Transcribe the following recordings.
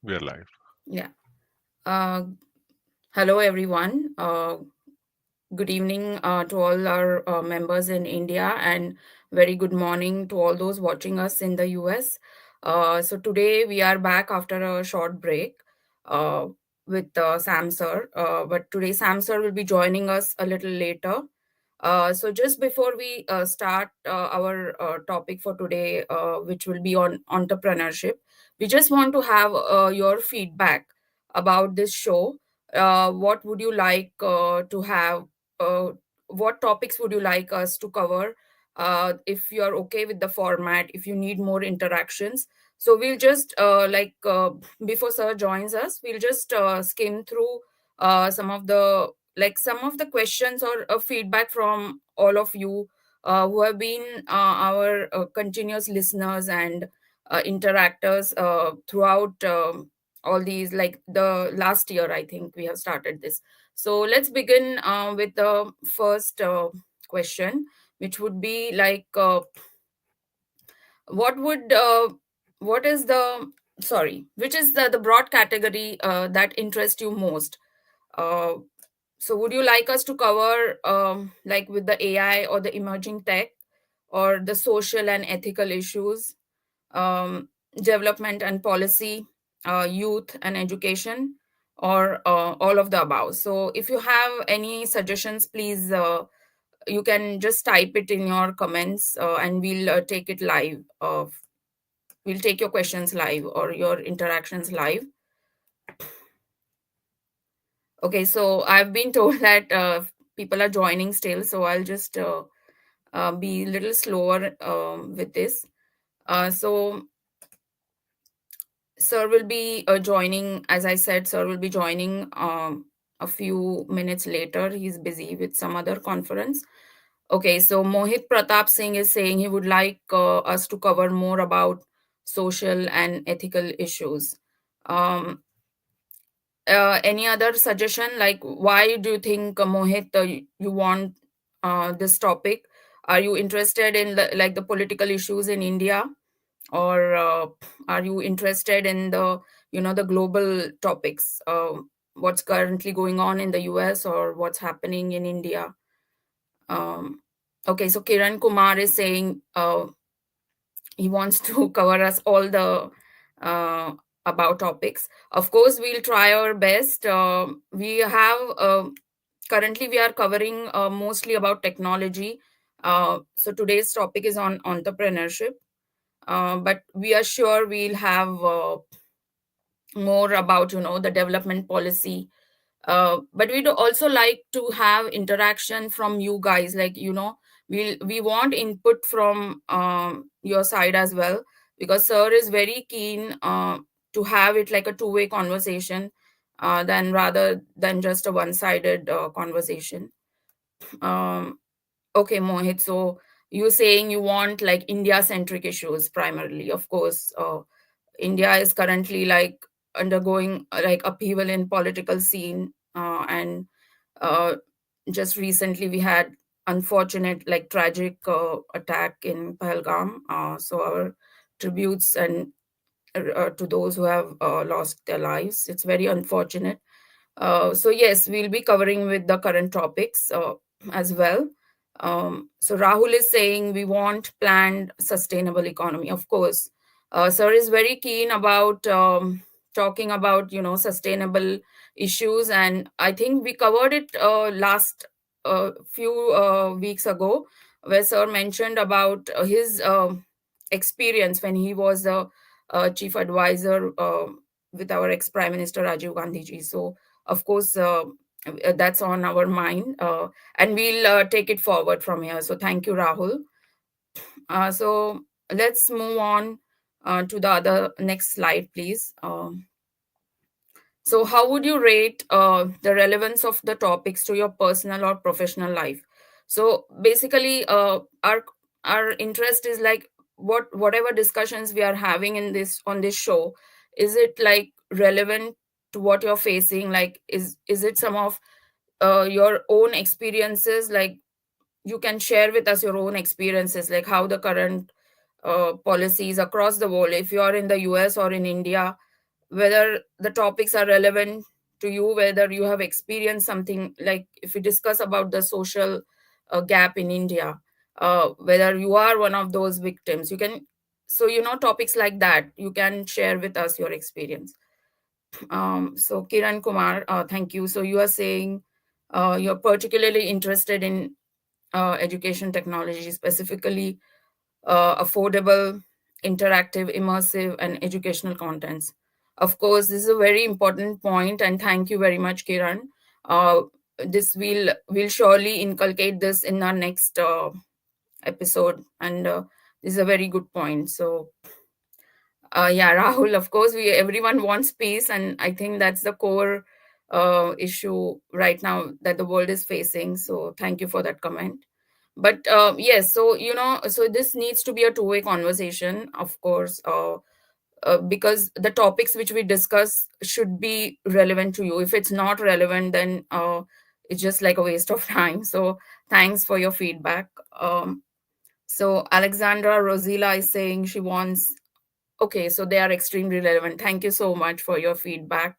We are live. Yeah. Uh, Hello, everyone. Good evening to all our members in India, and very good morning to all those watching us in the US. So, today we are back after a short break uh, with Sam Sir. But today, Sam Sir will be joining us a little later. So, just before we start our topic for today, which will be on entrepreneurship, we just want to have your feedback about this show. What would you like to have? Uh, what topics would you like us to cover? If you're okay with the format, if you need more interactions, so we'll just before Sir joins us, we'll just skim through some of the questions or feedback from all of you who have been our continuous listeners and interactors throughout all these, like the last year I think we have started this. So let's begin with the first question, which would be like what would what is the which is the broad category that interests you most? uh, so would you like us to cover like with the AI or the emerging tech, or the social and ethical issues, um, development and policy, youth and education, or all of the above? So if you have any suggestions, please you can just type it in your comments, and we'll take it live. We'll take your questions live or your interactions live. Okay, so I've been told that people are joining still, so I'll just be a little slower with this. So Sir will be joining, as I said, Sir will be joining a few minutes later. He's busy with some other conference. Okay, so Mohit Pratap Singh is saying he would like us to cover more about social and ethical issues. Um, any other suggestion? Like, why do you think, Mohit, you want this topic? Are you interested in like the political issues in India, or are you interested in the the global topics? What's currently going on in the US, or what's happening in India? Um, okay, so Kiran Kumar is saying he wants to cover us all the uh, about topics. Of course, we'll try our best. We have currently we are covering mostly about technology. So today's topic is on entrepreneurship, but we are sure we'll have more about the development policy. But we'd also like to have interaction from you guys, like we want input from your side as well, because Sir is very keen to have it like a two-way conversation, than rather than just a one-sided conversation. um, okay, Mohit, so you're saying you want like India centric issues primarily. Of course, India is currently like undergoing like upheaval in political scene, and uh, just recently we had unfortunate, like tragic attack in Pahalgam. So our tributes and to those who have lost their lives. It's very unfortunate. So yes, we'll be covering with the current topics as well. So Rahul is saying we want planned sustainable economy. Of course, Sir is very keen about talking about sustainable issues, and I think we covered it last few weeks ago, where Sir mentioned about his experience when he was the chief advisor with our ex Prime Minister Rajiv Gandhi ji. So of course, that's on our mind, and we'll take it forward from here. So thank you, Rahul. So let's move on to the other next slide, please. So how would you rate the relevance of the topics to your personal or professional life? So basically, our interest is like whatever discussions we are having in this on this show, is it like relevant to what you're facing? Like, is it some of your own experiences? Like, you can share with us your own experiences, like how the current policies across the world, if you are in the US or in India, whether the topics are relevant to you, whether you have experienced something, like if we discuss about the social gap in India, whether you are one of those victims, you can, so topics like that, you can share with us your experience. So Kiran Kumar, thank you. So you are saying you're particularly interested in education technology, specifically affordable, interactive, immersive, and educational contents. Of course, this is a very important point, and thank you very much, Kiran. Uh, this will surely inculcate this in our next episode, and this is a very good point. So, yeah, Rahul, of course, we everyone wants peace, and I think that's the core issue right now that the world is facing. So, thank you for that comment. But yes, so so this needs to be a two-way conversation, of course, because the topics which we discuss should be relevant to you. If it's not relevant, then it's just like a waste of time. So, thanks for your feedback. So, Alexandra Rosila is saying she wants. Okay, so they are extremely relevant. Thank you so much for your feedback.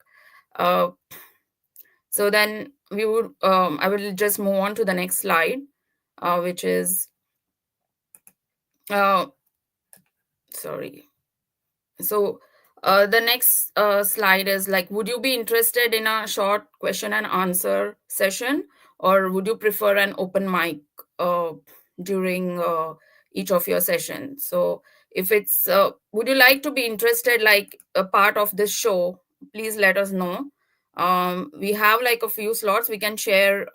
Uh, so then I will just move on to the next slide, which is, uh, sorry. So the next slide is like, would you be interested in a short question and answer session, or would you prefer an open mic during each of your sessions? So if it's, would you like to be interested like a part of this show? Please let us know. We have like a few slots. We can share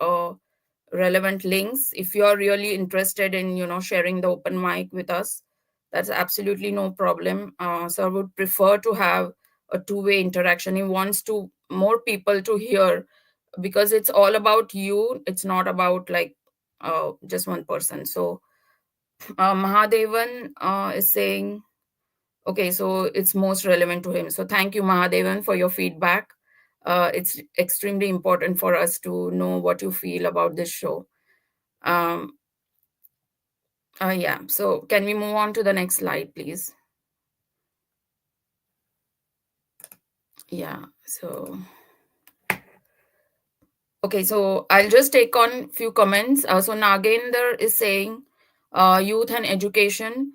relevant links if you are really interested in sharing the open mic with us. That's absolutely no problem. Sir would prefer to have a two-way interaction. He wants to more people to hear, because it's all about you. It's not about like just one person. So Mahadevan is saying, okay, so it's most relevant to him. So thank you, Mahadevan, for your feedback. It's extremely important for us to know what you feel about this show. Um, yeah, so can we move on to the next slide, please? Yeah, so okay, so I'll just take on few comments. So Nagender is saying youth and education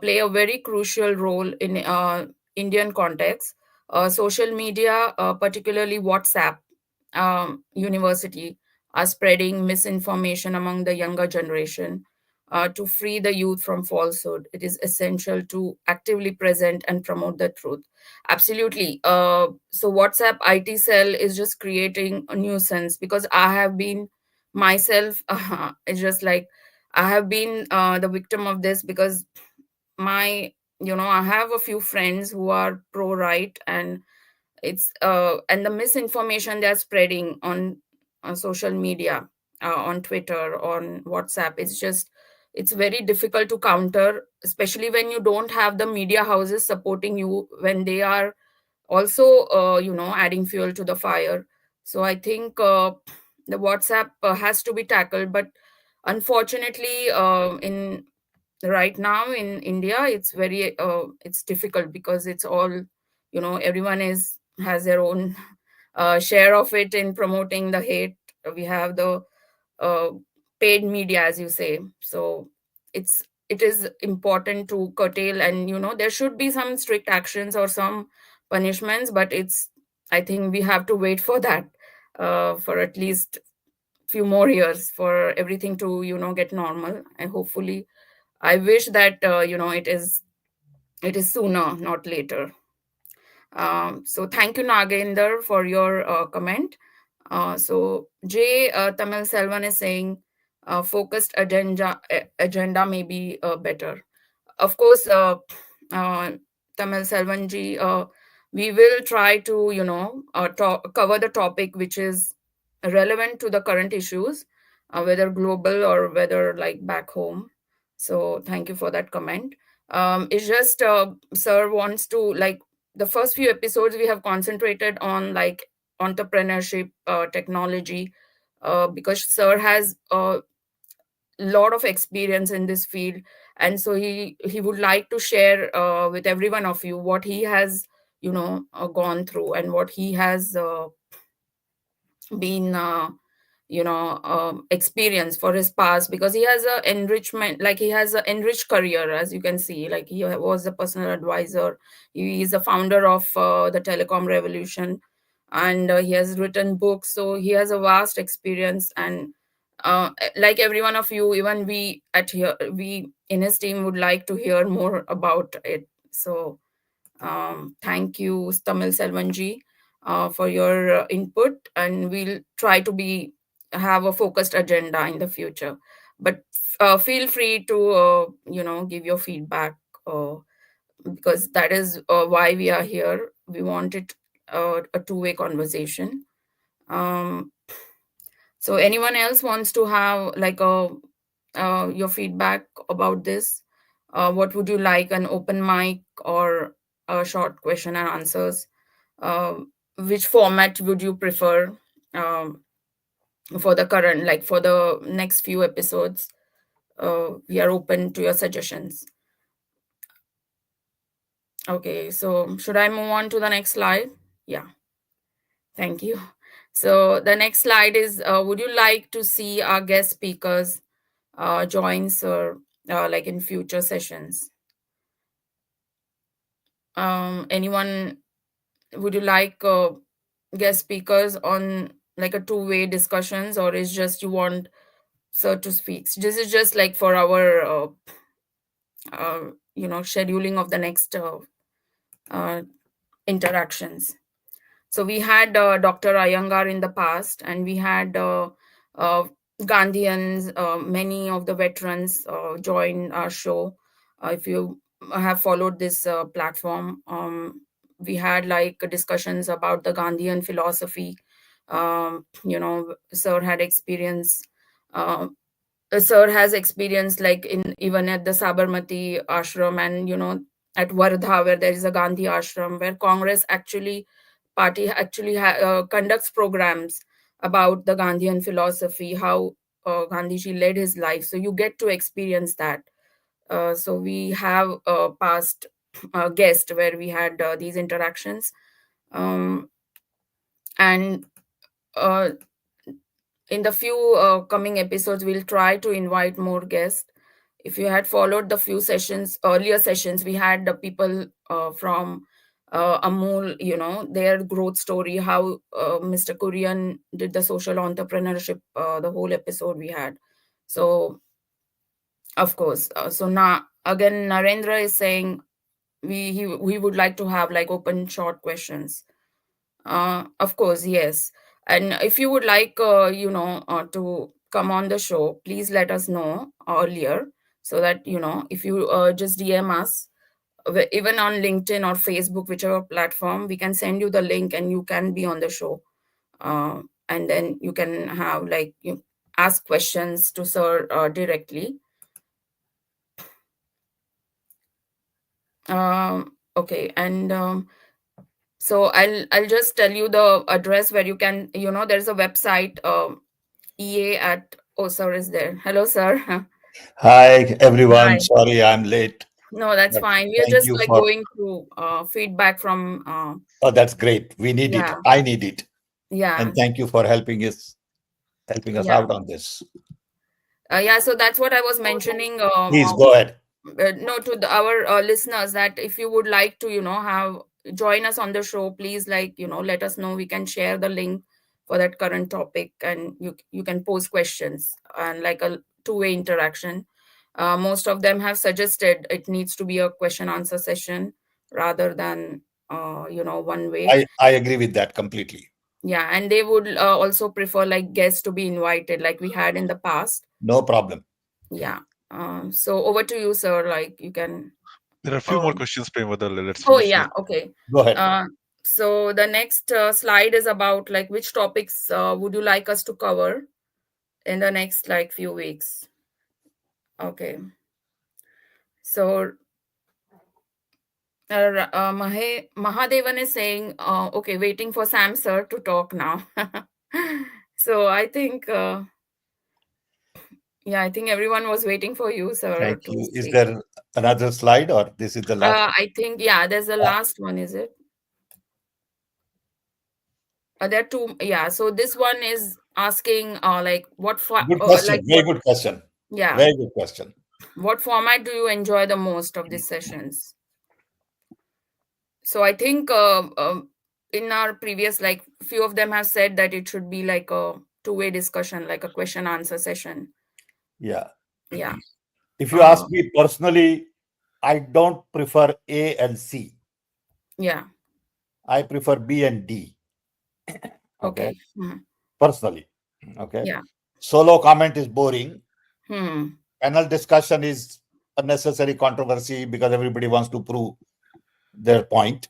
play a very crucial role in Indian context. Social media, particularly WhatsApp, university, are spreading misinformation among the younger generation. To free the youth from falsehood, it is essential to actively present and promote the truth. Absolutely. So WhatsApp IT cell is just creating a nuisance, because I have been myself. It's just like I have been the victim of this, because my I have a few friends who are pro right, and it's and the misinformation they're spreading on social media, on Twitter, on WhatsApp, it's very difficult to counter, especially when you don't have the media houses supporting you, when they are also adding fuel to the fire. So I think the WhatsApp has to be tackled, but unfortunately in right now in India, it's very it's difficult, because it's all everyone is has their own share of it in promoting the hate. We have the uh, paid media, as you say. So it is important to curtail, and there should be some strict actions or some punishments, but it's, I think we have to wait for that for at least few more years for everything to get normal. And hopefully, I wish that it is sooner, not later. So thank you, Nagender, for your comment. So J Tamil Selvan is saying focused agenda may be better. Of course, uh, Tamil Selvanji, we will try to cover the topic which is relevant to the current issues, whether global or whether like back home. So thank you for that comment. It's just sir wants to like, the first few episodes we have concentrated on like entrepreneurship, technology, because sir has a lot of experience in this field, and so he would like to share with every one of you what he has gone through, and what he has been experience for his past, because he has a enrichment, like he has an enriched career, as you can see. Like he was a personal advisor, he is a founder of the telecom revolution, and he has written books, so he has a vast experience. And like every one of you, even we in his team would like to hear more about it. So thank you, Tamil Selvanji, for your input, and we'll try to be have a focused agenda in the future. But feel free to give your feedback, uh, because that is why we are here. We want it a two-way conversation. Um, so anyone else wants to have like a your feedback about this? What would you like, an open mic or a short question and answers? Which format would you prefer um, for the current, like for the next few episodes? We are open to your suggestions. Okay, so should I move on to the next slide? Yeah, thank you. So the next slide is, would you like to see our guest speakers joins or like in future sessions? Anyone, would you like guest speakers on like a two-way discussions, or is just you want sir to speak? This is just like for our scheduling of the next uh, interactions. So we had Dr. Iyengar in the past, and we had uh, Gandhians, many of the veterans join our show. If you have followed this platform, we had like discussions about the Gandhian philosophy. Sir had experience. Uh, Sir has experience like in even at the Sabarmati ashram, and at Wardha, where there is a Gandhi ashram, where Congress actually party actually conducts programs about the Gandhian philosophy, how Gandhiji led his life. So you get to experience that. So we have a past guest where we had these interactions, um, and uh, in the few coming episodes, we'll try to invite more guests. If you had followed the few sessions, earlier sessions, we had the people from Amul, their growth story, how Mr. Kurian did the social entrepreneurship, the whole episode we had. So, of course, so now again, Narendra is saying we would like to have like open short questions. Of course, yes. And if you would like, to come on the show, please let us know earlier, so that, if you just DM us, even on LinkedIn or Facebook, whichever platform, we can send you the link and you can be on the show. And then you can have like, you ask questions to Sir directly. Okay. And so I'll just tell you the address where you can, there's a website, EA at, oh, sir is there. Hello, sir. Hi, everyone. Hi. Sorry I'm late, No, that's but fine. We are thank just you like for. going through feedback from, Oh, that's great. We need it. yeah, I need it. yeah, And thank you for helping us yeah. out on this. Yeah, so that's what I was mentioning. Please go ahead. No, to our listeners, that if you would like to, have join us on the show, please, like, let us know. We can share the link for that current topic, and you can pose questions and like a two-way interaction. Most of them have suggested it needs to be a question answer session rather than one way. I agree with that completely. Yeah, and they would also prefer like guests to be invited, like we had in the past. No problem. Yeah. So over to you, sir. Like you can. There are a few more Um, questions, Premwada. Let's oh finish yeah. this. Okay. Go ahead. Uh, so the next slide is about like which topics would you like us to cover in the next like few weeks? Okay. So Mahadevan is saying, okay, waiting for Sam sir to talk now. So I think, yeah, I think everyone was waiting for you, sir, Thank to you. Is speak. there another slide or this is the last? I think, yeah, there's the Uh, last one, is it? There are two. Yeah. So this one is asking, like, Good question. like Very what? good question. Yeah. Very good question. What format do you enjoy the most of these sessions? So I think in our previous, like, few of them have said that it should be like a two-way discussion, like a question answer session. Yeah. Yeah. If you Uh, ask me personally, I don't prefer A and C. yeah. I prefer B and D. Okay. Okay. Mhm. Personally. Okay. Yeah. Solo comment is boring. Hmm. Panel discussion is unnecessary controversy because everybody wants to prove their point.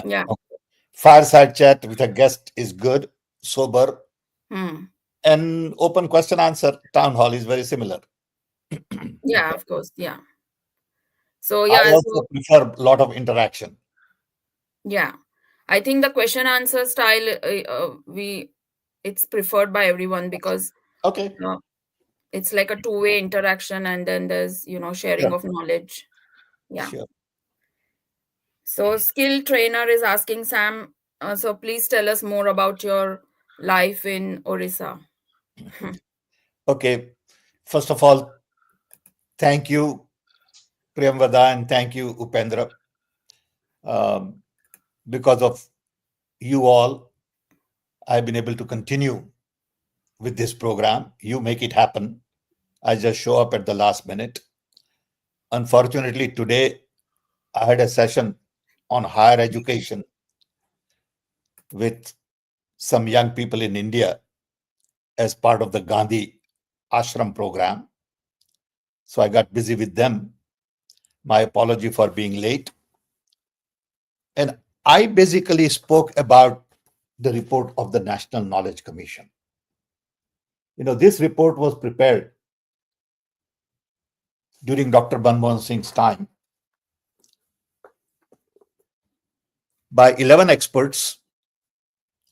Yeah. Okay. Fireside chat with a guest is good, sober, Hmm. and open question answer town hall is very similar. Yeah. Okay. Of course. Yeah. So I yeah. also So prefer a lot of interaction. yeah, I think the question answer style, we it's preferred by everyone because Okay. uh, it's like a two-way interaction, and then there's sharing Sure. of knowledge. Yeah. Sure. So skill trainer is asking Sam. So please tell us more about your life in Orissa. Okay. First of all, thank you, Priyamvada, and thank you, Upendra. Um, because of you all, I've been able to continue with this program. You make it happen. I just show up at the last minute. Unfortunately, today I had a session on higher education with some young people in India as part of the Gandhi Ashram program. So I got busy with them. My apology for being late. And I basically spoke about the report of the National Knowledge Commission. This report was prepared during Dr. Manmohan Singh's time by 11 experts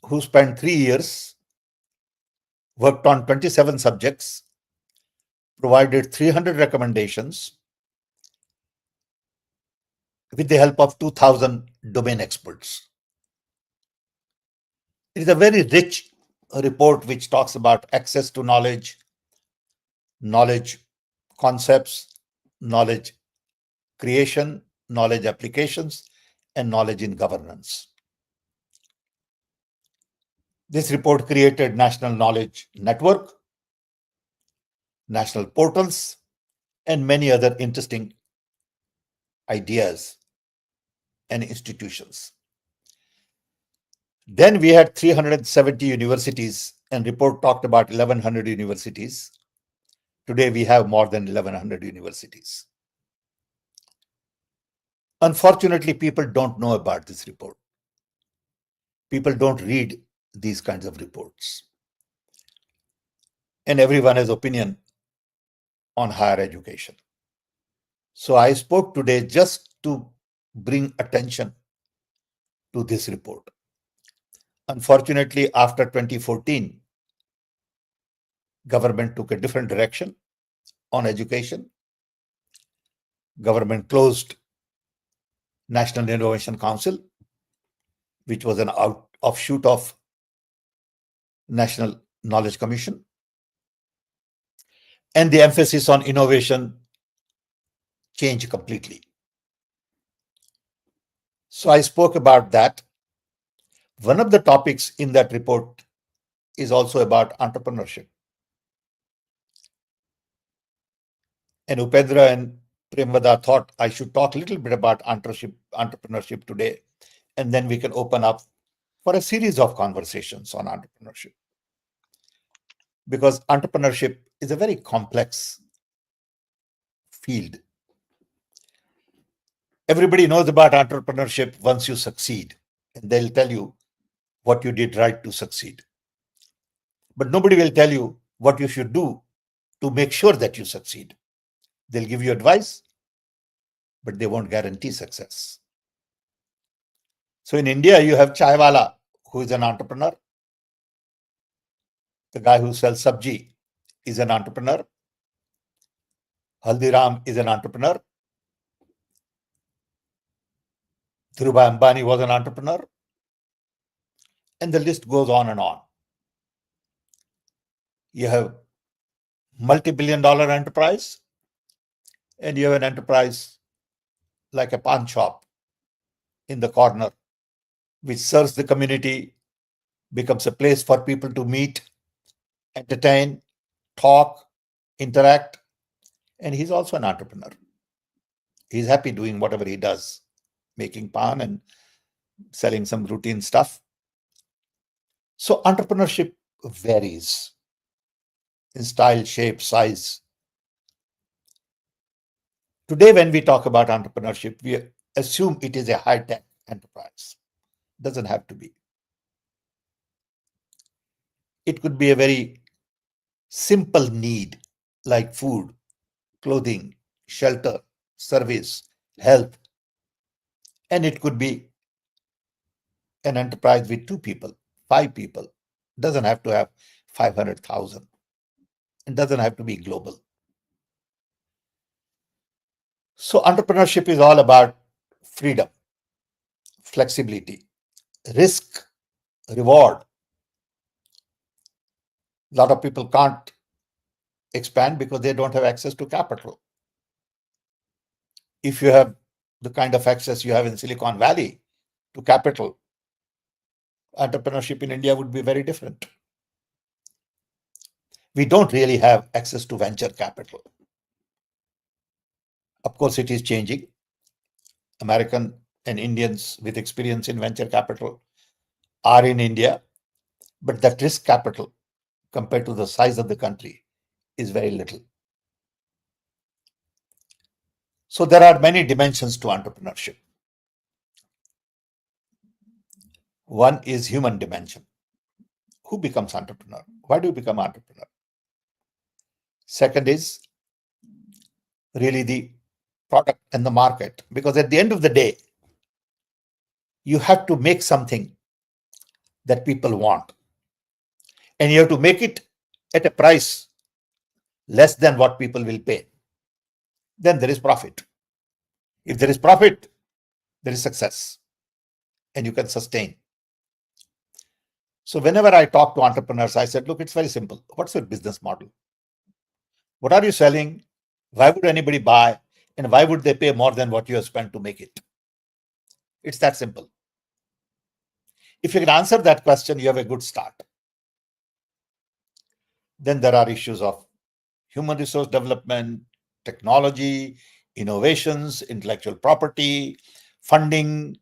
who spent 3 years, worked on 27 subjects, provided 300 recommendations with the help of 2,000 domain experts. It is a very rich report which talks about access to knowledge, knowledge concepts, knowledge creation, knowledge applications, and knowledge in governance. This report created National Knowledge Network, national portals, and many other interesting ideas and institutions. Then we had 370 universities, and report talked about 1100 universities. Today we have more than 1100 universities. Unfortunately, people don't know about this report. People don't read these kinds of reports. And everyone has opinion on higher education. So I spoke today just to bring attention to this report. Unfortunately, after 2014, government took a different direction on education. Government closed National Innovation Council, which was an offshoot of National Knowledge Commission. And the emphasis on innovation changed completely. So I spoke about that. One of the topics in that report is also about entrepreneurship. And Upendra and Premvada thought I should talk a little bit about entrepreneurship today, and then we can open up for a series of conversations on entrepreneurship. Because entrepreneurship is a very complex field. Everybody knows about entrepreneurship once you succeed, and they'll tell you what you did right to succeed. But nobody will tell you what you should do to make sure that you succeed. They'll give you advice, but they won't guarantee success. So in India, you have Chaiwala, who is an entrepreneur. The guy who sells sabji is an entrepreneur. Haldiram is an entrepreneur. Dhirubhai Ambani was an entrepreneur. And the list goes on and on. You have multi-billion-dollar enterprise, and you have an enterprise like a pawn shop in the corner, which serves the community, becomes a place for people to meet, entertain, talk, interact. And he's also an entrepreneur. He's happy doing whatever he does, making pan and selling some routine stuff. So entrepreneurship varies in style, shape, size. Today, when we talk about entrepreneurship, we assume it is a high-tech enterprise. Doesn't have to be. It could be a very simple need like food, clothing, shelter, service, health. And it could be an enterprise with 2 people, 5 people. Doesn't have to have 500,000. It doesn't have to be global. So entrepreneurship is all about freedom, flexibility, risk, reward. A lot of people can't expand because they don't have access to capital. If you have the kind of access you have in Silicon Valley to capital, entrepreneurship in India would be very different. We don't really have access to venture capital. Of course, it is changing. American and Indians with experience in venture capital are in India, but that risk capital compared to the size of the country is very little. So there are many dimensions to entrepreneurship. One is human dimension. Who becomes entrepreneur? Why do you become entrepreneur? Second is really the product and the market, because at the end of the day, you have to make something that people want, and you have to make it at a price less than what people will pay. Then there is profit. If there is profit, there is success, and you can sustain. So whenever I talk to entrepreneurs, I said, look, it's very simple. What's your business model? What are you selling? Why would anybody buy? And why would they pay more than what you have spent to make it? It's that simple. If you can answer that question, you have a good start. Then there are issues of human resource development, technology, innovations, intellectual property, funding,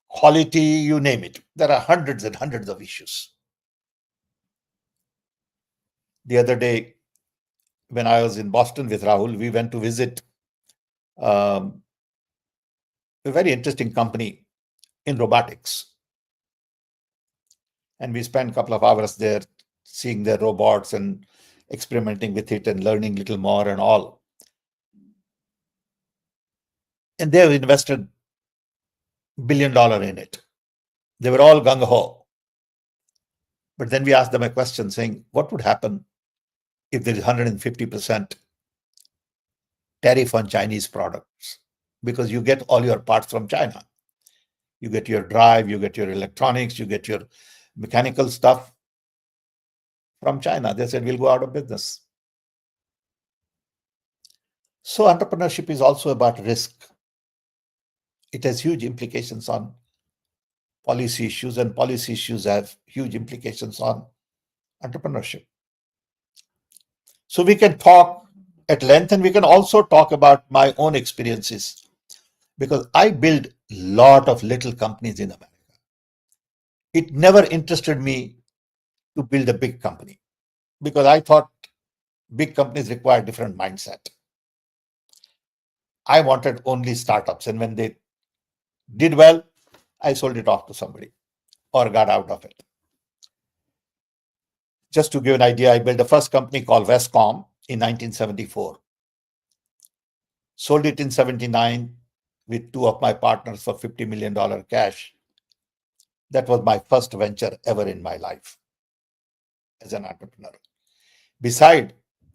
quality, you name it. There are hundreds and hundreds of issues. The other day, when I was in Boston with Rahul, we went to visit a very interesting company in robotics. And we spent a couple of hours there seeing their robots and experimenting with it and learning a little more and all. And they have invested $1 billion in it. They were all gung-ho. But then we asked them a question saying, what would happen if there is 150% tariff on Chinese products? Because you get all your parts from China. You get your drive, you get your electronics, you get your mechanical stuff from China. They said, we'll go out of business. So entrepreneurship is also about risk. It has huge implications on policy issues, and policy issues have huge implications on entrepreneurship. So we can talk at length, and we can also talk about my own experiences, because I built a lot of little companies in America. It never interested me to build a big company because I thought big companies require different mindset. I wanted only startups, and when they did well, I sold it off to somebody or got out of it. Just to give an idea, I built the first company called Westcom in 1974. Sold it in 79 with 2 of my partners for $50 million cash. That was my first venture ever in my life as an entrepreneur. Besides,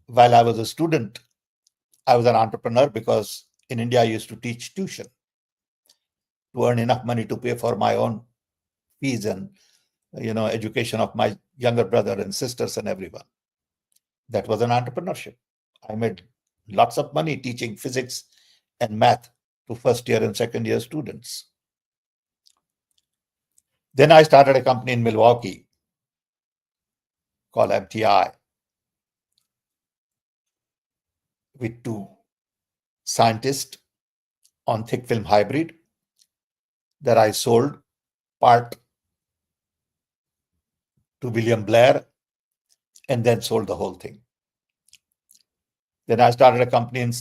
while I was a student, I was an entrepreneur because in India I used to teach tuition. to earn enough money to pay for my own fees and education of my younger brother and sisters and everyone. That was an entrepreneurship. I made lots of money teaching physics and math to first year and second year students. Then I started a company in Milwaukee called MTI with two scientists on thick film hybrid that I sold part to William Blair and then sold the whole thing. Then I started a company in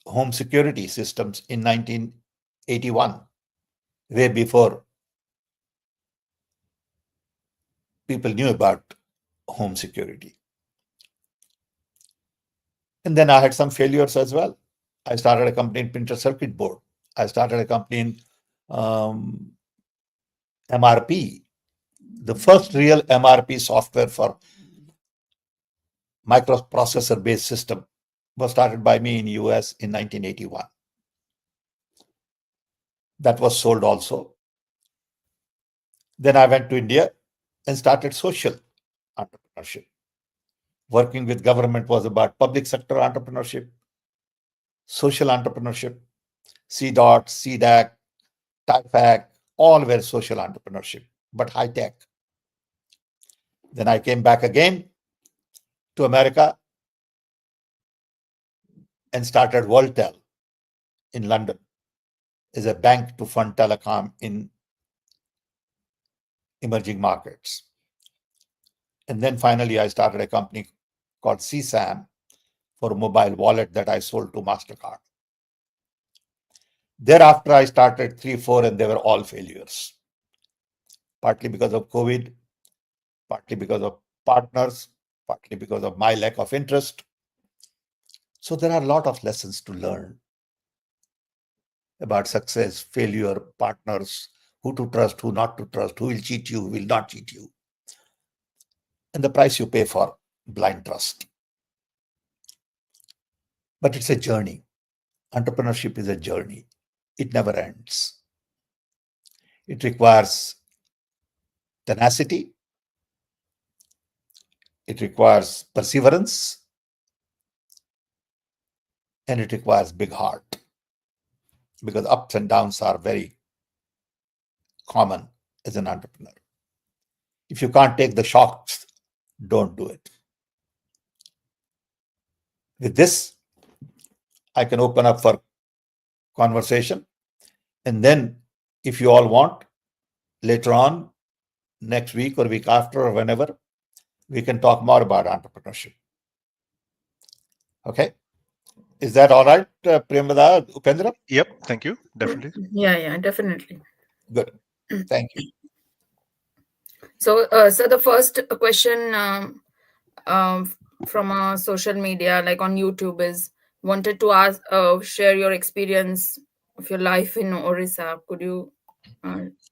home security systems in 1981, way before people knew about home security. And then I had some failures as well. I started a company in printed circuit board. I started a company in MRP, the first real MRP software for microprocessor-based system was started by me in US in 1981. That was sold also. Then I went to India and started social entrepreneurship. Working with government was about public sector entrepreneurship, social entrepreneurship, CDOT, CDAC, TIFAC, all were social entrepreneurship, but high tech. Then I came back again to America and started Worldtel in London as a bank to fund telecom in emerging markets. And then finally, I started a company called CSAM for a mobile wallet that I sold to MasterCard. Thereafter, I started 3, 4, and they were all failures. Partly because of COVID, partly because of partners, partly because of my lack of interest. So there are a lot of lessons to learn about success, failure, partners, who to trust, who not to trust, who will cheat you, who will not cheat you, and the price you pay for blind trust. But it's a journey. Entrepreneurship is a journey. It never ends. It requires tenacity. It requires perseverance. And it requires big heart. Because ups and downs are very common as an entrepreneur. If you can't take the shocks, don't do it. With this, I can open up for conversation. And then, if you all want, later on, next week or week after or whenever, we can talk more about entrepreneurship. Okay? Is that all right, Priyamvada, Upendra? Yep, thank you. Definitely. Yeah, definitely. Good. Thank you. So, so the first question from social media, like on YouTube, is wanted to ask, share your experience of your life in Orissa. Could you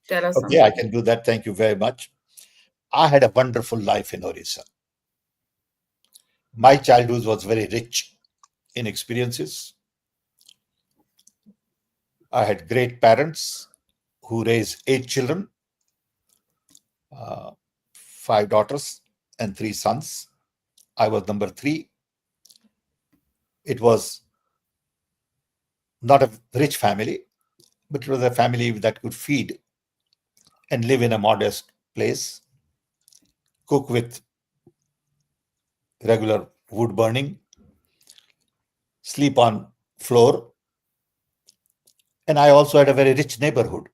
tell us Okay, I something? can do that. Thank you very much. I had a wonderful life in Orissa. My childhood was very rich in experiences. I had great parents who raised 8 children, 5 daughters and 3 sons. I was number 3. It was not a rich family, but it was a family that could feed and live in a modest place, cook with regular wood burning, sleep on floor. And I also had a very rich neighborhood,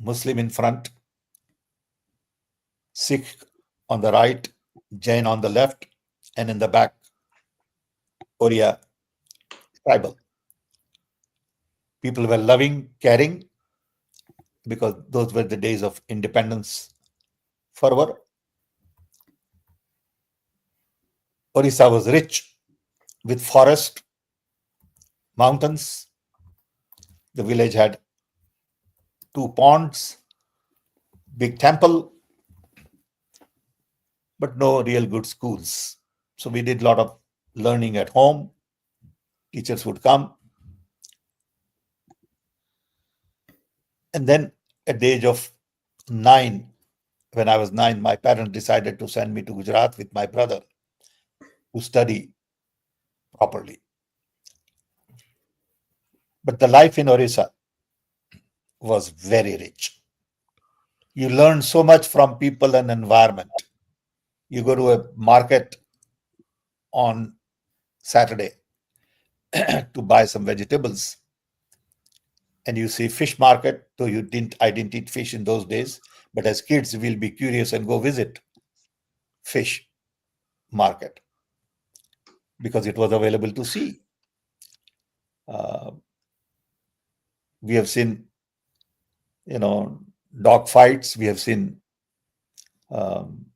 Muslim in front, Sikh on the right, Jain on the left, and in the back, Oriya tribal. People were loving, caring, because those were the days of independence fervor. Orissa was rich with forest, mountains. The village had 2 ponds, big temple, but no real good schools. So we did a lot of learning at home. Teachers would come And then at the age of 9, when I was 9, my parents decided to send me to Gujarat with my brother to study properly. But the life in Orissa was very rich. You learn so much from people and environment. You go to a market on Saturday to buy some vegetables, and you see fish market, though I didn't eat fish in those days, but as kids we'll be curious and go visit fish market because it was available to see. We have seen, dog fights, we have seen um,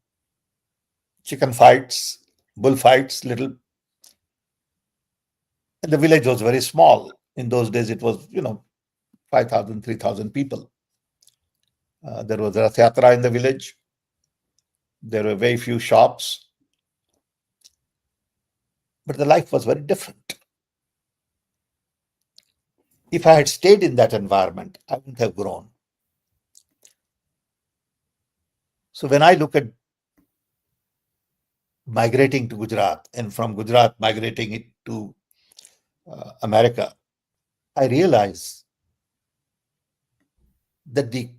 chicken fights, bull fights, little. And the village was very small. In those days, it was, 5,000, 3,000 people. There was a Rath Yatra in the village. There were very few shops. But the life was very different. If I had stayed in that environment, I wouldn't have grown. So when I look at migrating to Gujarat and from Gujarat migrating it to America, I realize that the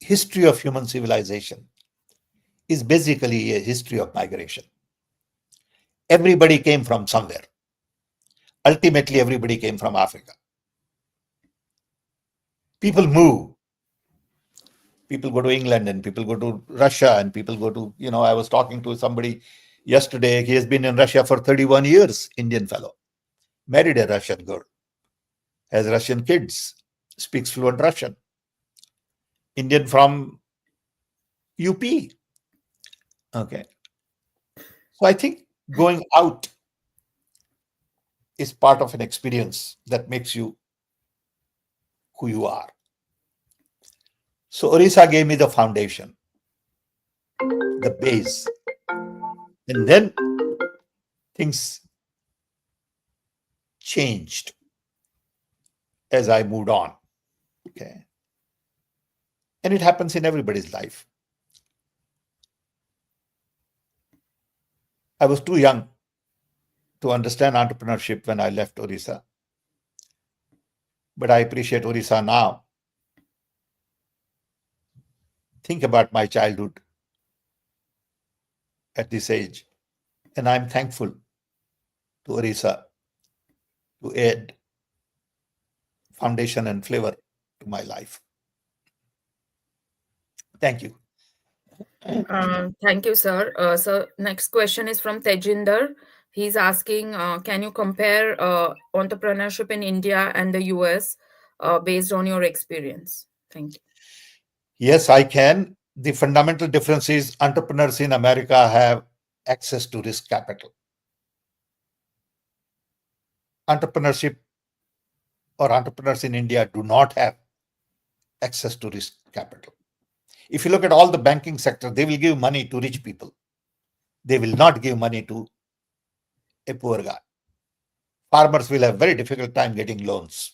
history of human civilization is basically a history of migration. Everybody came from somewhere. Ultimately, everybody came from Africa. People move. People go to England and people go to Russia and people go to, I was talking to somebody yesterday. He has been in Russia for 31 years, Indian fellow. Married a Russian girl. Has Russian kids. Speaks fluent Russian. Indian from UP. Okay. So I think going out is part of an experience that makes you who you are. So Orissa gave me the foundation, the base. And then things changed as I moved on. Okay. And it happens in everybody's life. I was too young to understand entrepreneurship when I left Orissa. But I appreciate Orissa now. Think about my childhood at this age. And I'm thankful to Orissa to add foundation and flavor to my life. Thank you. Thank you, sir. So next question is from Tejinder. He's asking, can you compare entrepreneurship in India and the US based on your experience? Thank you. Yes, I can. The fundamental difference is entrepreneurs in America have access to risk capital. Entrepreneurship or entrepreneurs in India do not have access to risk capital. If you look at all the banking sector, they will give money to rich people. They will not give money to a poor guy. Farmers will have very difficult time getting loans.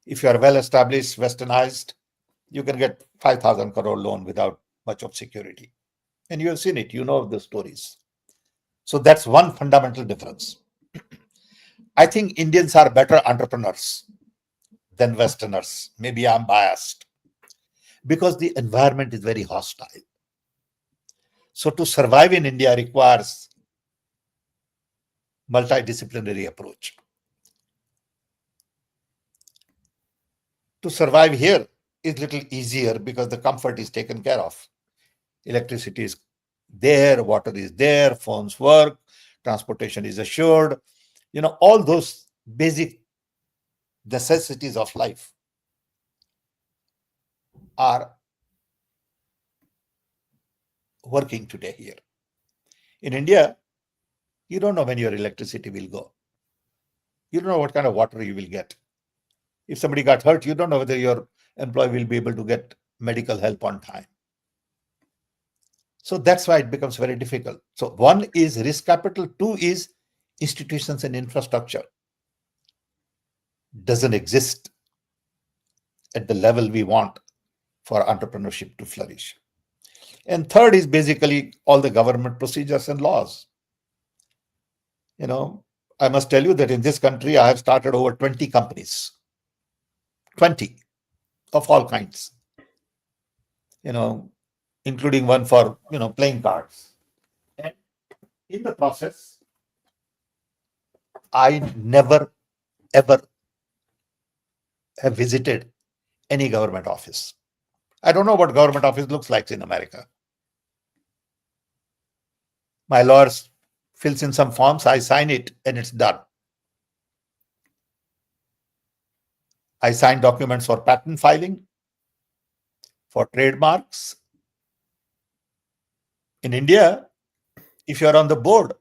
If you are well established, westernized, you can get 5,000 crore loan without much of security. And you have seen it, you know the stories. So that's one fundamental difference. I think Indians are better entrepreneurs than Westerners. Maybe I'm biased because the environment is very hostile. So to survive in India requires multidisciplinary approach. To survive here is a little easier because the comfort is taken care of. Electricity is there, water is there, phones work, transportation is assured. All those basic necessities of life are working today here. In India, you don't know when your electricity will go. You don't know what kind of water you will get. If somebody got hurt, you don't know whether your employee will be able to get medical help on time. So that's why it becomes very difficult. So one is risk capital, two is institutions and infrastructure. Doesn't exist. at the level we want for entrepreneurship to flourish. And third is basically all the government procedures and laws. I must tell you that in this country, I have started over 20 companies, 20 of all kinds, including one for, playing cards. And in the process, I never, ever have visited any government office. I don't know what government office looks like in America. My lawyer fills in some forms, I sign it, and it's done. I sign documents for patent filing, for trademarks. In India, if you're on the board,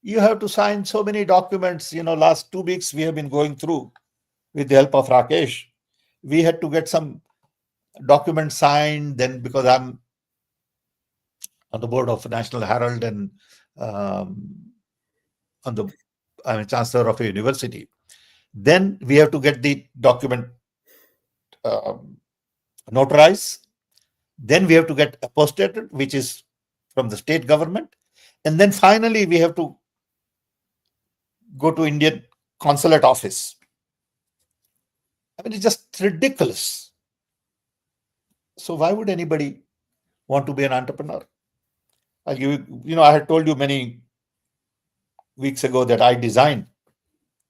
you have to sign so many documents. Last 2 weeks we have been going through with the help of Rakesh. We had to get some documents signed. Then, because I'm on the board of National Herald and I'm a chancellor of a university, then we have to get the document notarized. Then we have to get apostated, which is from the state government. And then finally, we have to go to Indian consulate office. I mean, it's just ridiculous. So why would anybody want to be an entrepreneur? I'll give you, I had told you many weeks ago that I designed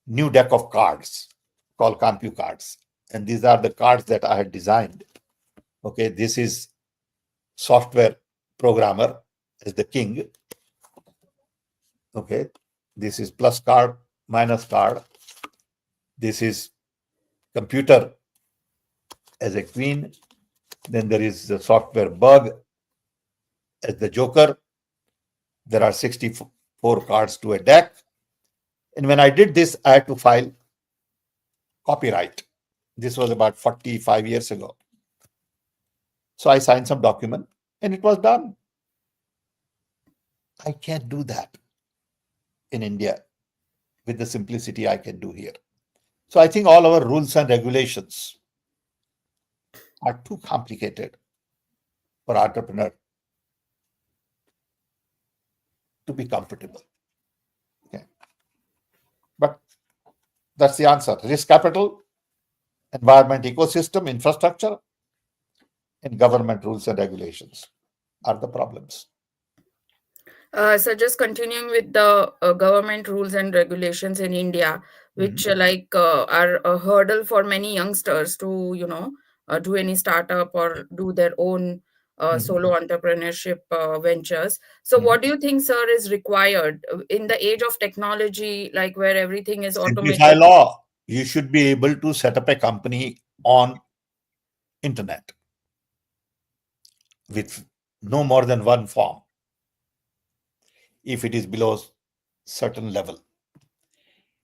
new deck of cards called Compu cards. And these are the cards that I had designed. Okay, this is software programmer as the king. Okay, this is plus card, minus card. This is computer as a queen. Then there is the software bug as the joker. There are 64 cards to a deck. And when I did this, I had to file copyright. This was about 45 years ago. So I signed some document and it was done. I can't do that in India with the simplicity I can do here. So I think all our rules and regulations are too complicated for entrepreneur to be comfortable. Okay. But that's the answer. Risk capital, environment ecosystem, infrastructure, and government rules and regulations are the problems. So just continuing with the government rules and regulations in India, which are a hurdle for many youngsters to, do any startup or do their own solo entrepreneurship ventures. So what do you think, sir, is required in the age of technology, like where everything is automated? Simplify law. You should be able to set up a company on internet with no more than one form if it is below certain level.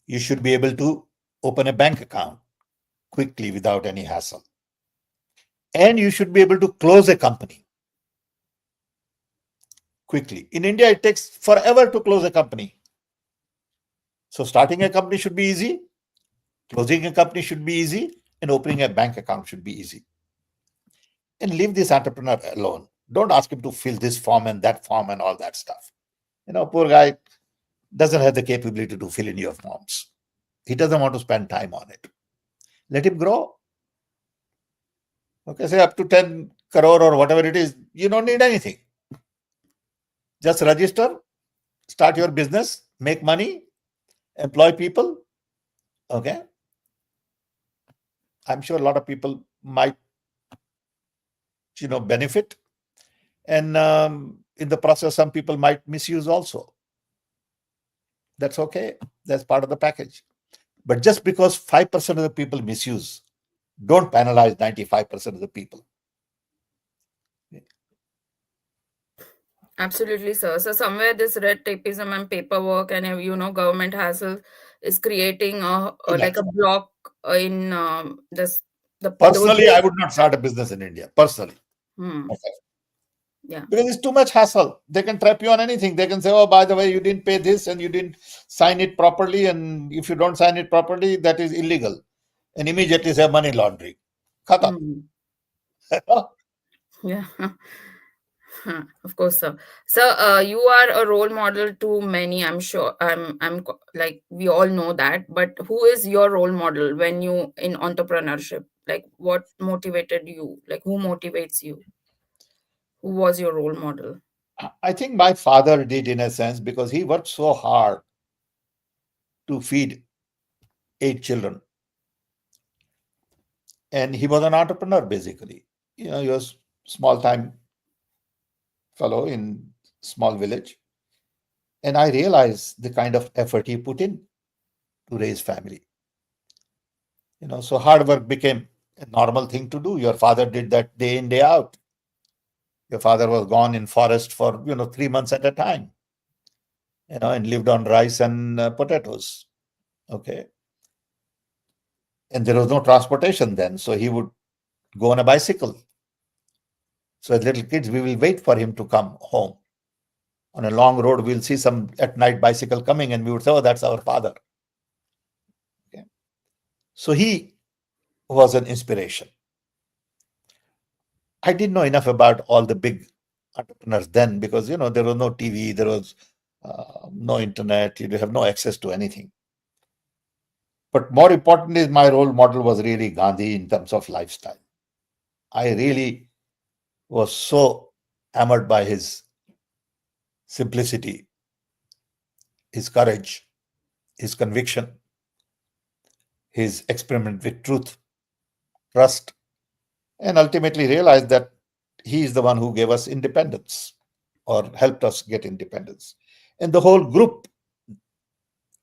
You should be able to open a bank account quickly without any hassle. And you should be able to close a company quickly. In India, it takes forever to close a company. So starting a company should be easy, closing a company should be easy, and opening a bank account should be easy. And leave this entrepreneur alone. Don't ask him to fill this form and that form and all that stuff. Poor guy doesn't have the capability to fill in your forms. He doesn't want to spend time on it. Let him grow. Okay, say up to 10 crore or whatever it is, you don't need anything. Just register, start your business, make money, employ people. Okay. I'm sure a lot of people might, benefit. And in the process, some people might misuse also. That's okay. That's part of the package. But just because 5% of the people misuse, don't penalize 95% of the people. Absolutely, sir. So somewhere this red tapeism and paperwork and government hassle is creating like a block in this. Personally, I would not start a business in India. Personally. Okay. Yeah. Because it's too much hassle. They can trap you on anything. They can say, oh, by the way, you didn't pay this and you didn't sign it properly. And if you don't sign it properly, that is illegal. And immediately say money laundering. Khatam. Mm. Yeah. Of course, sir. So, you are a role model to many. I'm sure. Like we all know that. But who is your role model when you in entrepreneurship? Like, what motivated you? Like, who motivates you? Who was your role model? I think my father did, in a sense, because he worked so hard to feed 8 children. And he was an entrepreneur, basically. He was small time fellow in small village. And I realized the kind of effort he put in to raise family. So hard work became a normal thing to do. Your father did that day in, day out. Your father was gone in forest for 3 months at a time, and lived on rice and potatoes. Okay. And there was no transportation then, so he would go on a bicycle. So as little kids, we will wait for him to come home. On a long road, we'll see some at night bicycle coming, and we would say, "Oh, that's our father." Okay. So he was an inspiration. I didn't know enough about all the big entrepreneurs then, because there was no TV, there was no internet, you have no access to anything. But more importantly, my role model was really Gandhi in terms of lifestyle. I really was so hammered by his simplicity, his courage, his conviction, his experiment with truth, trust, and ultimately realized that he is the one who gave us independence or helped us get independence. And the whole group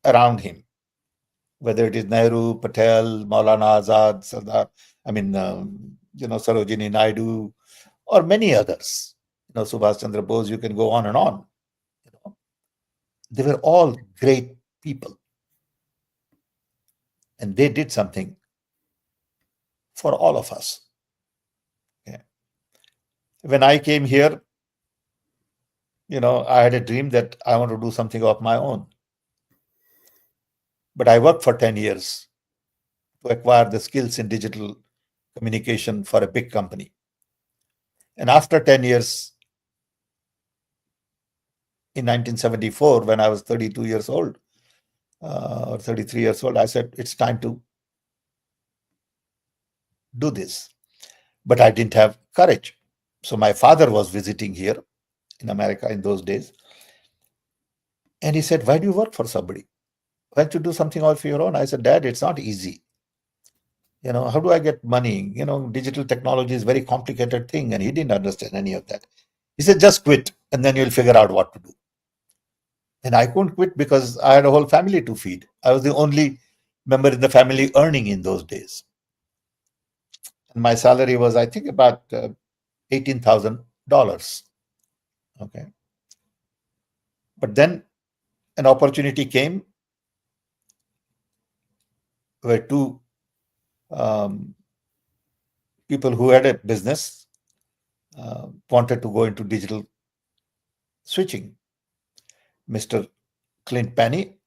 around him, whether it is Nehru, Patel, Maulana Azad, Sardar, Sarojini Naidu, or many others, Subhash Chandra Bose, you can go on and on. They were all great people, and they did something for all of us. Okay. When I came here, I had a dream that I want to do something of my own. But I worked for 10 years to acquire the skills in digital communication for a big company. And after 10 years, in 1974, when I was 32 years old, or 33 years old, I said, it's time to do this. But I didn't have courage. So my father was visiting here in America in those days. And he said, why do you work for somebody? Why don't you do something of your own? I said, Dad, it's not easy. How do I get money? Digital technology is a very complicated thing. And he didn't understand any of that. He said, just quit and then you'll figure out what to do. And I couldn't quit because I had a whole family to feed. I was the only member in the family earning in those days. And my salary was, I think, about $18,000. Okay. But then an opportunity came where two people who had a business wanted to go into digital switching. Mr. Clint Penny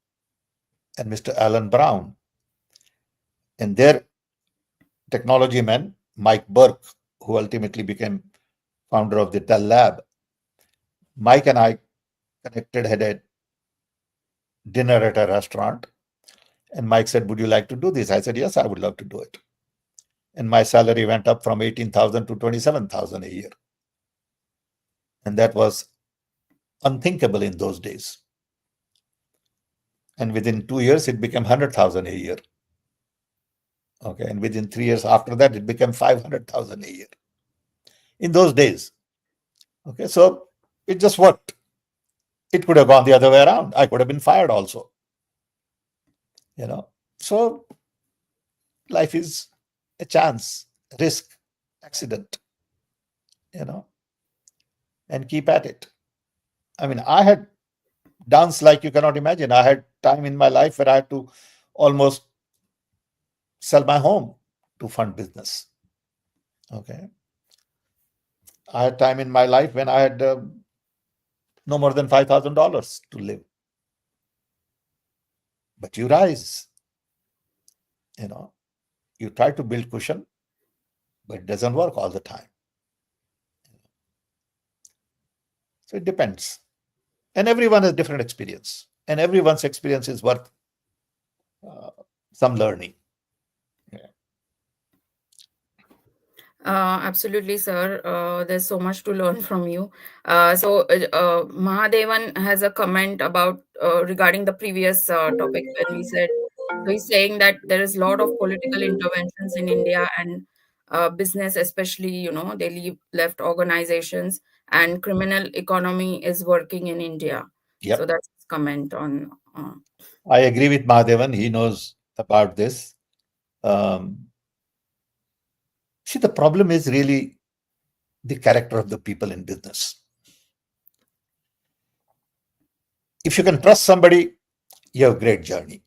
and Mr. Alan Brown. And their technology man, Mike Burke, who ultimately became founder of the Dell Lab, Mike and I connected, had a dinner at a restaurant. And Mike said, would you like to do this? I said, yes, I would love to do it. And my salary went up from 18,000 to 27,000 a year. And that was unthinkable in those days. And within 2 years, it became 100,000 a year. Okay. And within 3 years after that, it became 500,000 a year. In those days. Okay. So it just worked. It could have gone the other way around. I could have been fired also. So life is a chance, risk, accident, and keep at it. I mean, I had dance like you cannot imagine. I had time in my life where I had to almost sell my home to fund business. Okay. I had time in my life when I had no more than $5,000 to live. But you rise, you try to build cushion, but it doesn't work all the time. So it depends. And everyone has different experience. And everyone's experience is worth some learning. Absolutely, sir. There's so much to learn from you. Mahadevan has a comment about regarding the previous topic when we said, so he's saying that there is a lot of political interventions in India and business, especially, they left organizations and criminal economy is working in India. So Yep. that's his comment on. I agree with Mahadevan. He knows about this. See, the problem is really the character of the people in business. If you can trust somebody, you have a great journey.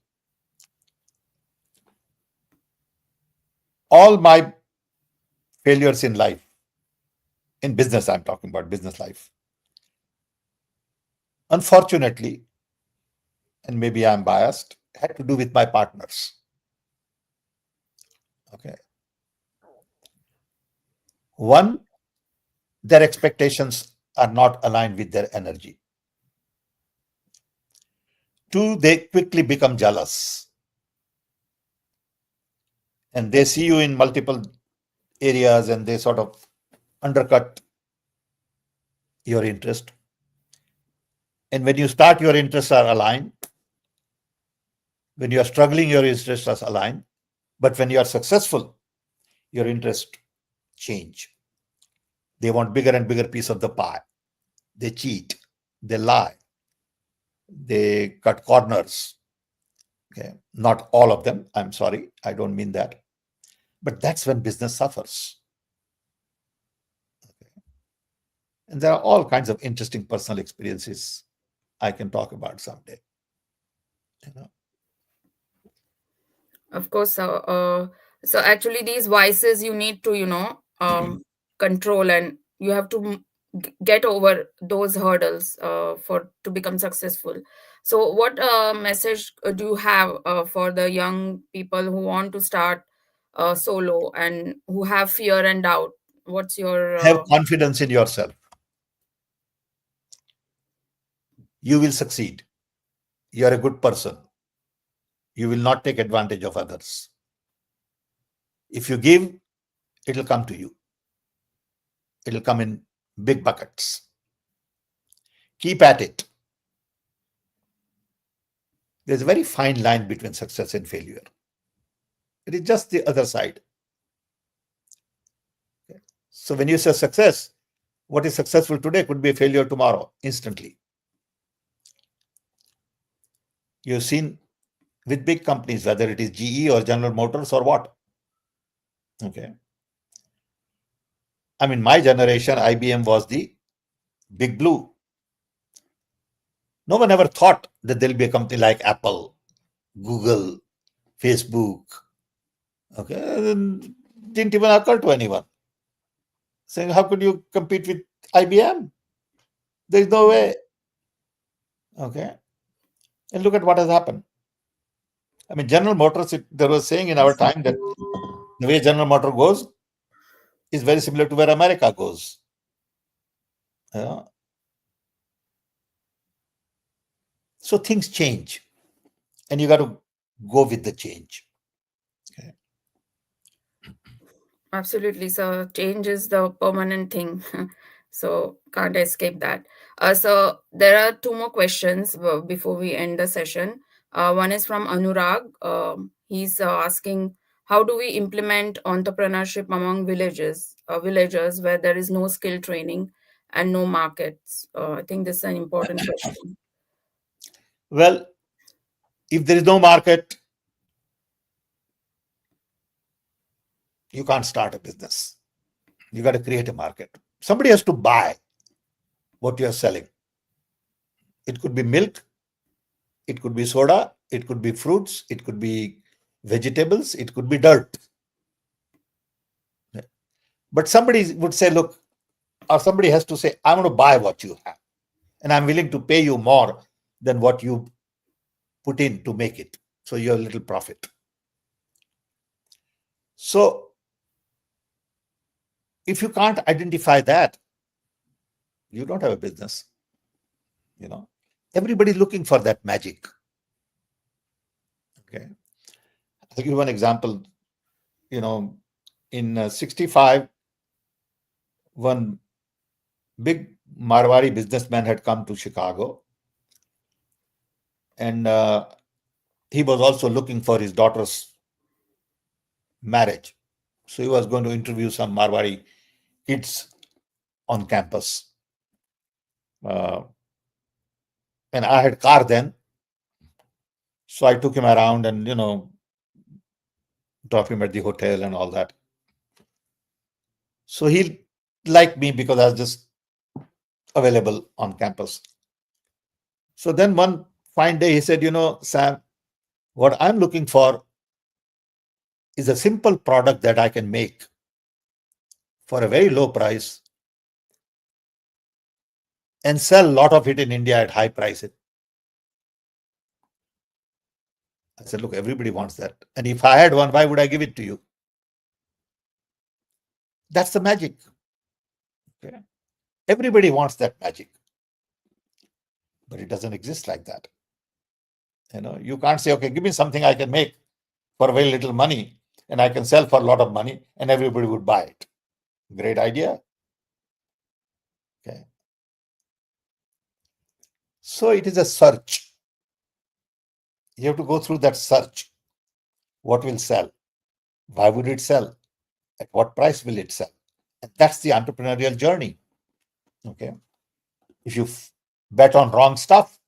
All my failures in life, in business, I'm talking about business life, unfortunately, and maybe I'm biased, had to do with my partners. Okay. One, their expectations are not aligned with their energy. Two, they quickly become jealous. And they see you in multiple areas and they sort of undercut your interest. And when you start, your interests are aligned. When you are struggling, your interests are aligned. But when you are successful, your interests change. They want bigger and bigger piece of the pie. They cheat. They lie. They cut corners. Okay. Not all of them. I'm sorry. I don't mean that. But that's when business suffers. Okay. And there are all kinds of interesting personal experiences I can talk about someday. Of course. So actually, these vices you need to, control, and you have to get over those hurdles for to become successful. So, what message do you have for the young people who want to start solo and who have fear and doubt? What's your Have confidence in yourself. You will succeed. You are a good person. You will not take advantage of others. If you give, it will come to you. It will come in big buckets. Keep at it. There's a very fine line between success and failure. It is just the other side. Okay. So when you say success, what is successful today could be a failure tomorrow, instantly. You've seen with big companies, whether it is GE or General Motors or what. Okay. I mean, my generation, IBM was the big blue. No one ever thought that there'll be a company like Apple, Google, Facebook. Okay. Didn't even occur to anyone. Saying, how could you compete with IBM? There's no way. Okay. And look at what has happened. I mean, General Motors, they were saying in our time that the way General Motor goes is very similar to where America goes. So things change, and you got to go with the change. Okay. Absolutely. So change is the permanent thing. So can't escape that. So there are two more questions before we end the session. One is from Anurag. He's asking, how do we implement entrepreneurship among villagers where there is no skill training and no markets? I think this is an important question. Well, if there is no market, you can't start a business. You got to create a market. Somebody has to buy what you are selling. It could be milk, it could be soda, it could be fruits, it could be vegetables, it could be dirt. But somebody would say, look, or somebody has to say, I'm going to buy what you have, and I'm willing to pay you more than what you put in to make it. So you have a little profit. So if you can't identify that, you don't have a business. Everybody's looking for that magic. Okay. I'll give you one example. In 65, one big Marwari businessman had come to Chicago, and he was also looking for his daughter's marriage. So he was going to interview some Marwari kids on campus. And I had car then, so I took him around and drop him at the hotel and all that. So he liked me because I was just available on campus. So then one fine day he said, Sam, what I'm looking for is a simple product that I can make for a very low price and sell a lot of it in India at high price. I said, look, everybody wants that. And if I had one, why would I give it to you? That's the magic. Okay. Everybody wants that magic. But it doesn't exist like that. You can't say, okay, give me something I can make for very little money and I can sell for a lot of money and everybody would buy it. Great idea. Okay. So it is a search. You have to go through that search. What will sell? Why would it sell? At what price will it sell? And that's the entrepreneurial journey. Okay. If you bet on wrong stuff,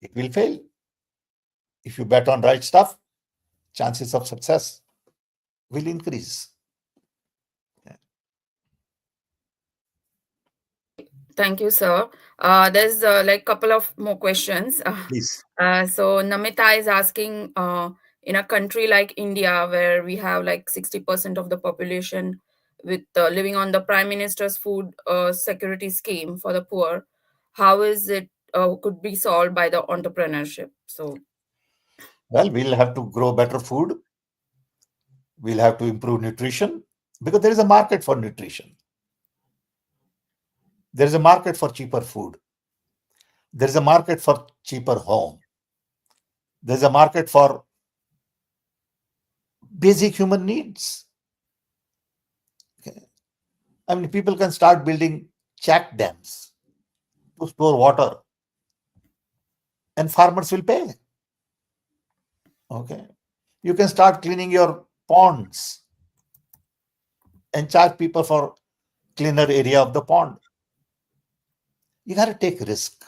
it will fail. If you bet on right stuff, chances of success will increase. Thank you, sir. There's like couple of more questions. Please. So Namita is asking, in a country like India, where we have like 60% of the population with living on the Prime Minister's food security scheme for the poor, how is it could be solved by the entrepreneurship? So, well, we'll have to grow better food. We'll have to improve nutrition because there is a market for nutrition. There is a market for cheaper food. There is a market for cheaper home. There's a market for basic human needs. Okay. I mean, people can start building check dams to store water and farmers will pay. Okay. You can start cleaning your ponds and charge people for cleaner area of the pond. You got to take risk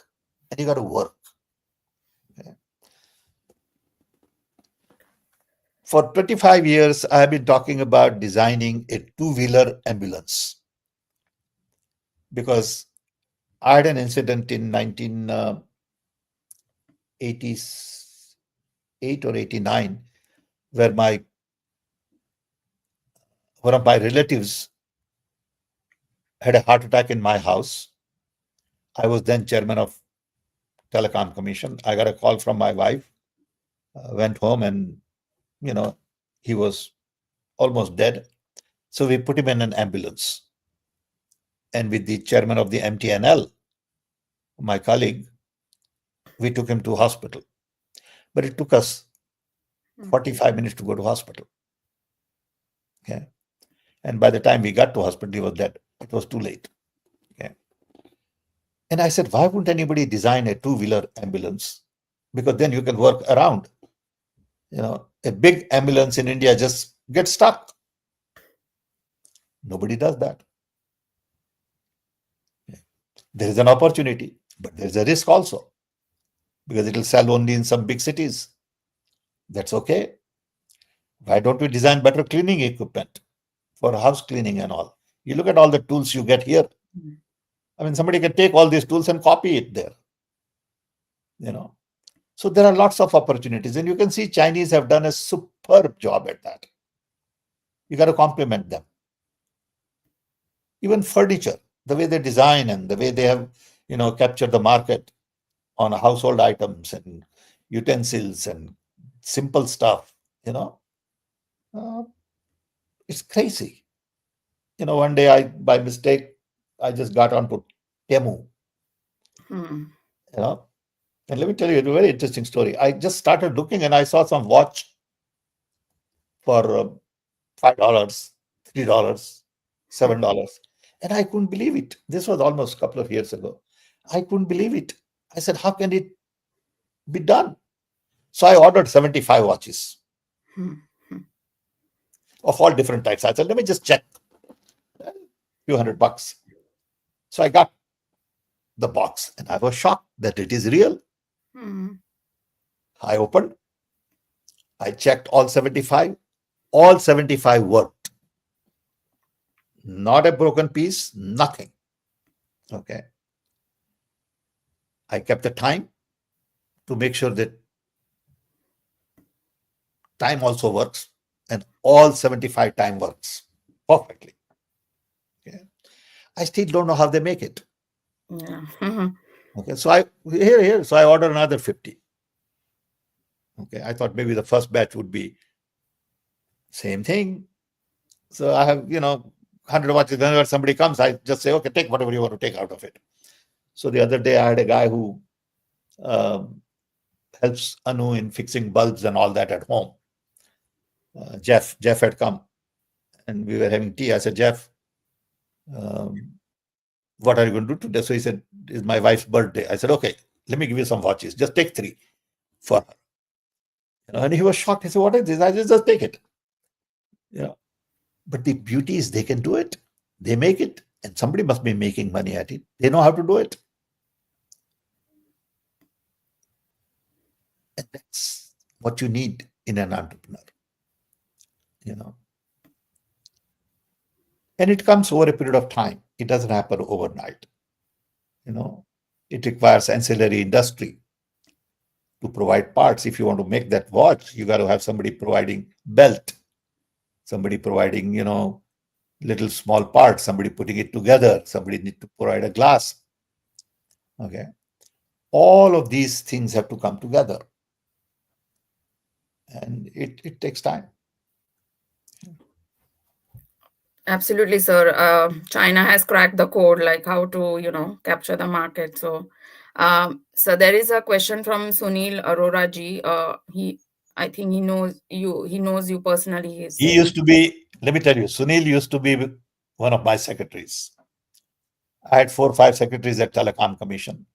and you got to work. Okay. For 25 years, I have been talking about designing a two-wheeler ambulance because I had an incident in 1988 or 89 where one of my relatives had a heart attack in my house. I was then chairman of Telecom Commission. I got a call from my wife, went home and, he was almost dead. So we put him in an ambulance. And with the chairman of the MTNL, my colleague, we took him to hospital. But it took us 45 minutes to go to hospital. Okay. And by the time we got to hospital, he was dead. It was too late. Okay. And I said, why wouldn't anybody design a two-wheeler ambulance? Because then you can work around. A big ambulance in India just gets stuck. Nobody does that. Okay. There is an opportunity, but there's a risk also because it will sell only in some big cities. That's okay. Why don't we design better cleaning equipment for house cleaning and all? You look at all the tools you get here. I mean, somebody can take all these tools and copy it there. So there are lots of opportunities. And you can see Chinese have done a superb job at that. You got to compliment them. Even furniture, the way they design and the way they have, captured the market on household items and utensils and simple stuff, it's crazy. One day by mistake, I just got onto Temu, Hmm. you know. And let me tell you a very interesting story. I just started looking and I saw some watch for $5, $3, $7. And I couldn't believe it. This was almost a couple of years ago. I couldn't believe it. I said, how can it be done? So I ordered 75 watches Hmm. of all different types. I said, let me just check. A few $100. So I got the box and I was shocked that it is real. Hmm. I opened, I checked all 75. All 75 worked. Not a broken piece, nothing. Okay. I kept the time to make sure that time also works, and all 75 time works perfectly. Okay. I still don't know how they make it. Yeah. Okay. So I ordered another 50. Okay. I thought maybe the first batch would be same thing. So I have, 100 watches. Whenever somebody comes, I just say, okay, take whatever you want to take out of it. So the other day I had a guy who um, helps Anu in fixing bulbs and all that at home. Jeff had come and we were having tea. I said, Jeff, um, what are you going to do today? So he said, it's my wife's birthday. I said, okay, let me give you some watches. Just take 3 for her. And he was shocked. He said, what is this? I said, just take it. But the beauty is they can do it. They make it. And somebody must be making money at it. They know how to do it. And that's what you need in an entrepreneur. And it comes over a period of time. It doesn't happen overnight. It requires ancillary industry to provide parts. If you want to make that watch, you got to have somebody providing belt, somebody providing, little small parts, somebody putting it together, somebody need to provide a glass. Okay. All of these things have to come together. And it takes time. Absolutely, sir. China has cracked the code, like how to, capture the market. So there is a question from Sunil Arora ji. I think he knows you. He knows you personally. He's He saying. used to be, let me tell you, Sunil used to be one of my secretaries. I had 4 or 5 secretaries at Telecom Commission.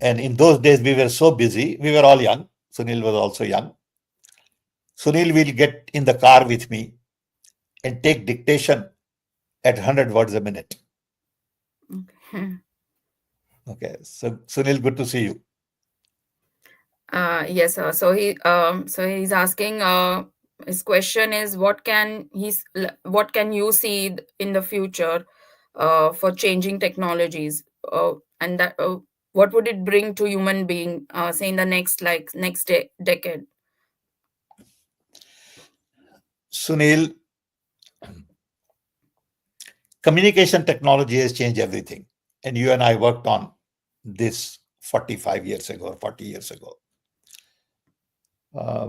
And in those days, we were so busy. We were all young. Sunil was also young. Sunil will get in the car with me and take dictation at 100 words a minute. Okay. Okay. So, Sunil, good to see you. Yes, sir. So he's asking. His question is, what can you see in the future, for changing technologies, and that what would it bring to human being, say in the next decade? Sunil, communication technology has changed everything. And you and I worked on this 45 years ago or 40 years ago.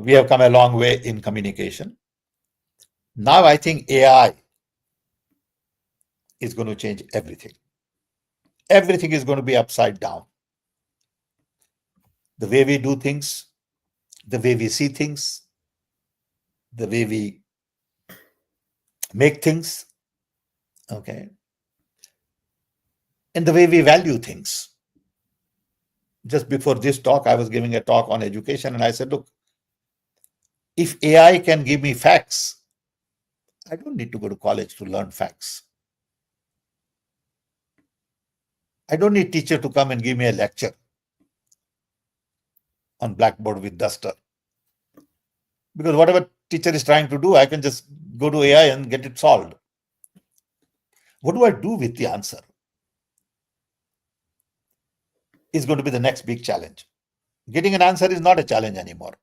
We have come a long way in communication. Now I think AI is going to change everything. Everything is going to be upside down. The way we do things, the way we see things, the way we make things, okay, and the way we value things. Just before this talk, I was giving a talk on education, and I said, look, if AI can give me facts, I don't need to go to college to learn facts. I don't need teacher to come and give me a lecture on blackboard with duster. Because whatever teacher is trying to do, I can just go to AI and get it solved. What do I do with the answer? Is going to be the next big challenge. Getting an answer is not a challenge anymore.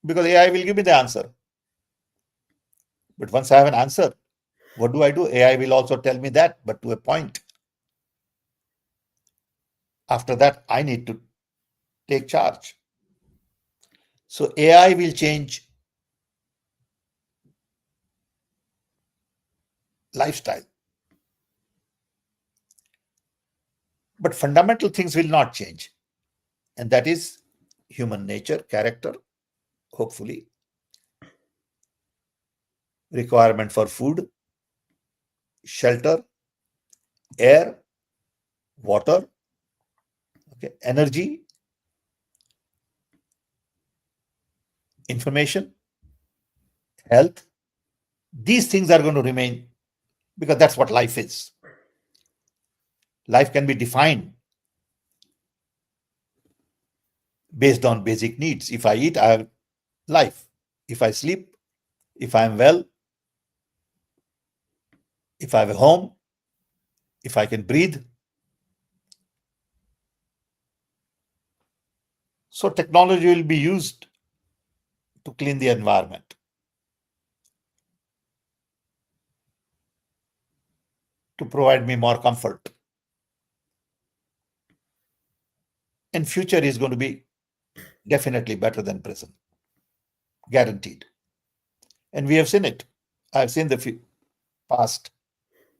Because AI will give me the answer. But once I have an answer, what do I do? AI will also tell me that, but to a point. After that, I need to take charge. So AI will change lifestyle. But fundamental things will not change. And that is human nature, character, hopefully, requirement for food, shelter, air, water, okay, energy, information, health. These things are going to remain because that's what life is. Life can be defined based on basic needs. If I eat, I have life. If I sleep, if I am well, if I have a home, if I can breathe. So technology will be used to clean the environment, to provide me more comfort. And future is going to be definitely better than present, guaranteed. And we have seen it. I've seen the past,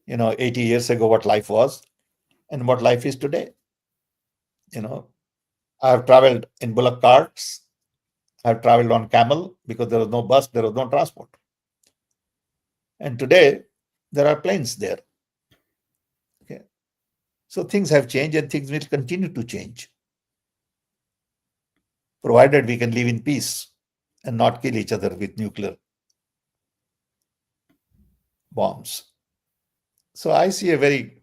80 years ago what life was and what life is today. I've traveled in bullock carts. I've traveled on camel because there was no bus, there was no transport. And today there are planes there. Okay. So things have changed and things will continue to change, provided we can live in peace and not kill each other with nuclear bombs. So I see a very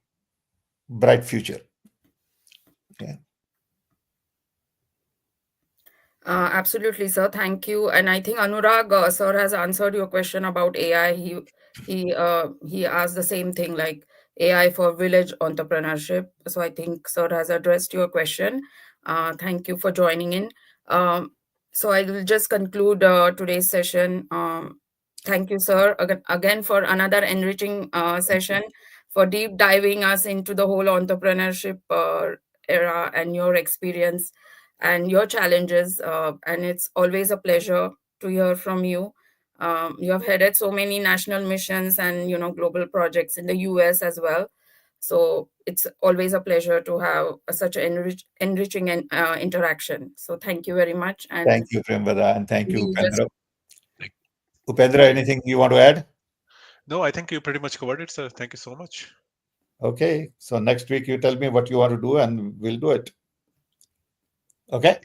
bright future. Okay. Absolutely, sir. Thank you. And I think Anurag, sir, has answered your question about AI. He asked the same thing, like AI for village entrepreneurship. So I think sir has addressed your question. Thank you for joining in. So I will just conclude today's session. Thank you, sir, again for another enriching session, for deep diving us into the whole entrepreneurship era and your experience and your challenges. And it's always a pleasure to hear from you. You have headed so many national missions and global projects in the US as well. So it's always a pleasure to have such an enriching interaction. So thank you very much. And Thank you, Premvada, and thank you, we just Upendra. Upendra, anything you want to add? No, I think you pretty much covered it, sir. Thank you so much. Okay. So next week you tell me what you want to do and we'll do it. Okay.